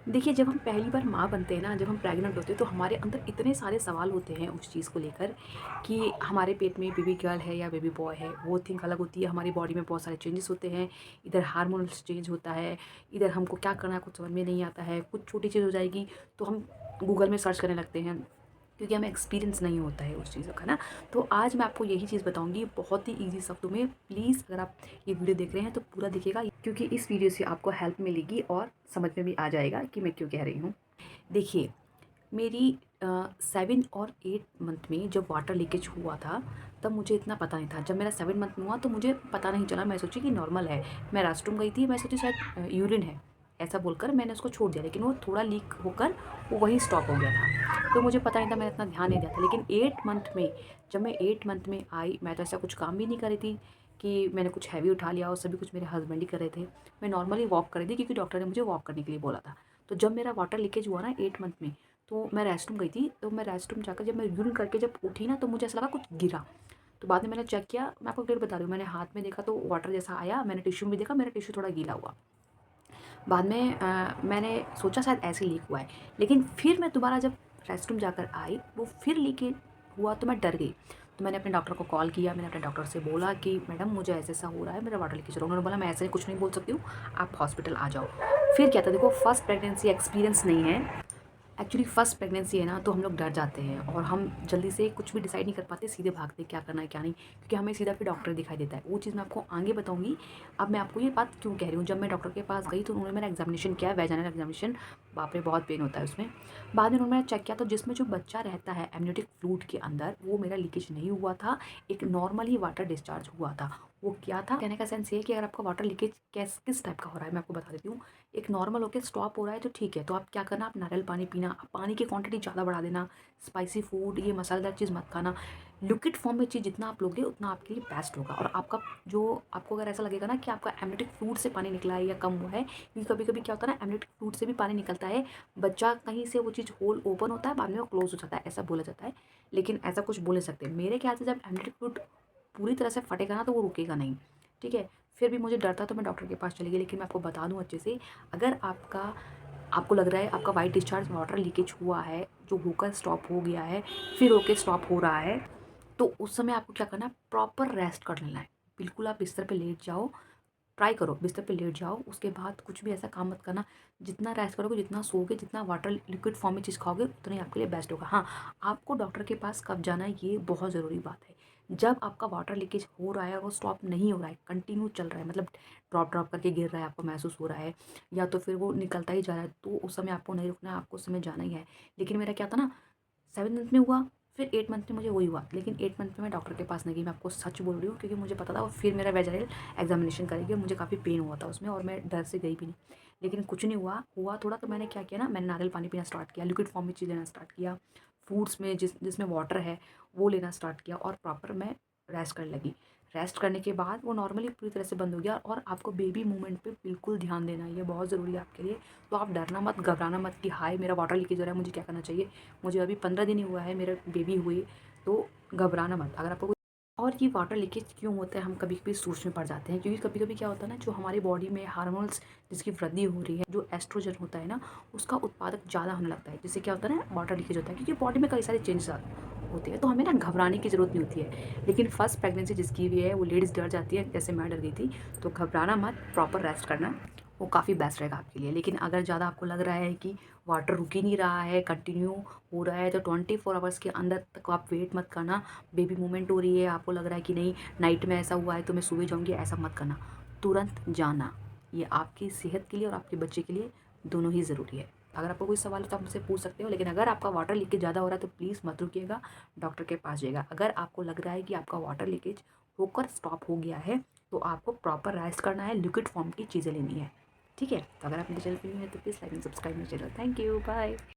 देखिए, जब हम पहली बार माँ बनते हैं ना, जब हम प्रेग्नेंट होते हैं तो हमारे अंदर इतने सारे सवाल होते हैं उस चीज़ को लेकर कि हमारे पेट में बेबी गर्ल है या बेबी बॉय है, वो थिंक अलग होती है। हमारी बॉडी में बहुत सारे चेंजेस होते हैं, इधर हार्मोनल्स चेंज होता है, इधर हमको क्या करना है कुछ समझ में नहीं आता है। कुछ छोटी चीज़ हो जाएगी तो हम गूगल में सर्च करने लगते हैं, क्योंकि हमें एक्सपीरियंस नहीं होता है उस चीज़ों का ना। तो आज मैं आपको यही चीज़ बताऊँगी बहुत ही ईज़ी शब्दों में। प्लीज़ अगर आप ये वीडियो देख रहे हैं तो पूरा देखिएगा, क्योंकि इस वीडियो से आपको हेल्प मिलेगी और समझ में भी आ जाएगा कि मैं क्यों कह रही हूँ। देखिए, मेरी 7 और 8 मंथ में जब वाटर लीकेज हुआ था, तब मुझे इतना पता नहीं था। जब मेरा 7 मंथ में हुआ तो मुझे पता नहीं चला, मैं सोची कि नॉर्मल है। मैं रेस्टरूम गई थी, मैं सोची शायद यूरिन है, ऐसा बोलकर मैंने उसको छोड़ दिया, लेकिन वो थोड़ा लीक होकर वो वहीं स्टॉप हो गया था। तो मुझे पता नहीं था, मैंने इतना ध्यान नहीं दिया था। लेकिन 8 मंथ में, जब मैं 8 मंथ में आई, मैं तो ऐसा कुछ काम भी नहीं कर रही थी कि मैंने कुछ हैवी उठा लिया, और सभी कुछ मेरे हस्बैंड ही कर रहे थे। मैं नॉर्मली वॉक कर रही थी क्योंकि डॉक्टर ने मुझे वॉक करने के लिए बोला था। तो जब मेरा वाटर लीकेज हुआ ना 8 मंथ में, तो मैं रेस्टरूम गई थी। तो मैं रेस्टरूम जाकर जब मैं यूरिन करके जब उठी ना, तो मुझे ऐसा लगा कुछ गिरा। तो बाद में मैंने चेक किया, मैं आपको क्लियर बता रही हूँ, मैंने हाथ में देखा तो वाटर जैसा आया, मैंने टिश्यू में देखा, मेरा टिश्यू थोड़ा गीला हुआ। बाद में मैंने सोचा शायद ऐसे लीक हुआ है, लेकिन फिर मैं दोबारा जब रेस्टरूम जाकर आई, वो फिर लीकेज हुआ तो मैं डर गई। तो मैंने अपने डॉक्टर को कॉल किया, मैंने अपने डॉक्टर से बोला कि मैडम मुझे ऐसा हो रहा है, मेरा वाटर लीकेज हो रहा है। उन्होंने बोला मैं ऐसे कुछ नहीं बोल सकती हूँ, आप हॉस्पिटल आ जाओ। फिर क्या था, देखो फर्स्ट प्रेगनेंसी एक्सपीरियंस नहीं है, एक्चुअली फर्स्ट प्रेगनेंसी है ना, तो हम लोग डर जाते हैं और हम जल्दी से कुछ भी डिसाइड नहीं कर पाते, सीधे भागते हैं क्या करना है क्या नहीं, क्योंकि हमें सीधा फिर डॉक्टर दिखाई देता है। वो चीज़ मैं आपको आगे बताऊंगी। अब मैं आपको ये बात क्यों कह रही हूँ, जब मैं डॉक्टर के पास गई तो उन्होंने मेरा एग्जामिनेशन किया, वेजाइनल एग्जामिनेशन। बाप रे, बहुत पेन होता है उसमें। बाद में उन्होंने चेक किया, तो जिसमें जो बच्चा रहता है एमनियोटिक फ्लूइड के अंदर, वो मेरा लीकेज नहीं हुआ था, एक नॉर्मल ही वाटर डिस्चार्ज हुआ था। वो क्या था, कहने का सेंस ये है कि अगर आपका वाटर लीकेज किस टाइप का हो रहा है, मैं आपको बता देती हूँ। एक नॉर्मल होकर स्टॉप हो रहा है तो ठीक है, तो आप क्या करना, आप नारियल पानी पीना, आप पानी की क्वांटिटी ज़्यादा बढ़ा देना, स्पाइसी फूड, ये मसालेदार चीज़ मत खाना। लिक्विड फॉर्म में चीज़ जितना आप लोगे उतना आपके लिए बेस्ट होगा। और आपका जो, आपको अगर ऐसा लगेगा ना कि आपका एमनियोटिक फ्लूइड से पानी निकला है या कम हुआ है, क्योंकि कभी कभी क्या होता है ना, एमनियोटिक फ्लूइड से भी पानी निकलता है, बच्चा कहीं से वो चीज़ होल ओपन होता है, बाद में वो क्लोज हो जाता है, ऐसा बोला जाता है। लेकिन ऐसा कुछ बोल नहीं सकते। मेरे ख्याल से जब एमनियोटिक फ्लूइड पूरी तरह से फटेगा ना, तो वो रुकेगा नहीं। ठीक है। फिर भी मुझे डर था तो मैं डॉक्टर के पास चली गई। लेकिन मैं आपको बता दूं अच्छे से, अगर आपको लग रहा है आपका वाइट डिस्चार्ज वाटर लीकेज हुआ है, जो होकर स्टॉप हो गया है, फिर होके स्टॉप हो रहा है, तो उस समय आपको क्या करना है, प्रॉपर रेस्ट कर लेना है। बिल्कुल आप बिस्तर पे लेट जाओ, ट्राई करो बिस्तर पे लेट जाओ, उसके बाद कुछ भी ऐसा काम मत करना। जितना रेस्ट करोगे, जितना सोओगे, जितना वाटर लिक्विड फॉर्म में चीज़ खाओगे, उतना ही आपके लिए बेस्ट होगा। हाँ, आपको डॉक्टर के पास कब जाना है ये बहुत ज़रूरी बात है। जब आपका वाटर लीकेज हो रहा है और वो स्टॉप नहीं हो रहा है, कंटिन्यू चल रहा है, मतलब ड्रॉप ड्रॉप करके गिर रहा है, आपको महसूस हो रहा है, या तो फिर वो निकलता ही जा रहा है, तो उस समय आपको नहीं रुकना है, आपको उस समय जाना ही है। लेकिन मेरा क्या था ना, 7 मंथ में हुआ, फिर 8 मंथ में मुझे वही हुआ, लेकिन 8 मंथ में मैं डॉक्टर के पास नहीं गई। मैं आपको सच बोल रही हूँ, क्योंकि मुझे पता था वो फिर मेरा वेजाइनल एग्जामिनेशन करेगी और मुझे काफ़ी पेन हुआ था उसमें, और मैं डर से गई भी नहीं। लेकिन कुछ नहीं हुआ थोड़ा, तो मैंने क्या किया ना, मैंने नारियल पानी पीना स्टार्ट किया, लिक्विड फॉर्म में चीज़ लेना स्टार्ट किया, फूड्स में जिसमें वाटर है वो लेना स्टार्ट किया, और प्रॉपर मैं रेस्ट करने लगी। रेस्ट करने के बाद वो नॉर्मली पूरी तरह से बंद हो गया। और आपको बेबी मूवमेंट पे बिल्कुल ध्यान देना है, ये बहुत ज़रूरी है आपके लिए। तो आप डरना मत, घबराना मत कि हाय मेरा वाटर लीकेज हो रहा है, मुझे क्या करना चाहिए। मुझे अभी 15 दिन ही हुआ है मेरे बेबी हुए, तो घबराना मत अगर आपको। और ये वाटर लीकेज क्यों होता है, हम कभी कभी सोच में पड़ जाते हैं, क्योंकि कभी कभी क्या होता है ना, जो हमारी बॉडी में हार्मोन्स जिसकी वृद्धि हो रही है, जो एस्ट्रोजन होता है ना, उसका उत्पादक ज़्यादा होने लगता है, जिससे क्या होता है ना, वाटर लीकेज होता है, क्योंकि बॉडी में कई सारे चेंजेस होते हैं। तो हमें ना घबराने की ज़रूरत नहीं होती है। लेकिन फर्स्ट प्रेगनेंसी जिसकी भी है, वो लेडीज़ डर जाती है, जैसे मैं डर गई थी। तो घबराना मत, प्रॉपर रेस्ट करना, वो काफ़ी बेस्ट रहेगा आपके लिए। लेकिन अगर ज़्यादा आपको लग रहा है कि वाटर रुक ही नहीं रहा है, कंटिन्यू हो रहा है, तो 24 आवर्स के अंदर तक आप वेट मत करना। बेबी मूवमेंट हो रही है, आपको लग रहा है कि नहीं नाइट में ऐसा हुआ है तो मैं सुबह जाऊँगी, ऐसा मत करना। तुरंत जाना, ये आपकी सेहत के लिए और आपके बच्चे के लिए दोनों ही ज़रूरी है। अगर आपको कोई सवाल है तो आप मुझसे पूछ सकते हो, लेकिन अगर आपका वाटर लीकेज ज़्यादा हो रहा है तो प्लीज़ मत रुकिएगा, डॉक्टर के पास जाइएगा। अगर आपको लग रहा है कि आपका वाटर लीकेज होकर स्टॉप हो गया है, तो आपको प्रॉपर रेस्ट करना है, लिक्विड फॉर्म की चीज़ें लेनी है। ठीक है। तो अगर आप मेरे चैनल पर न्यू है तो प्लीज़ लाइक एंड सब्सक्राइब मेरे चैनल। Thank you, bye.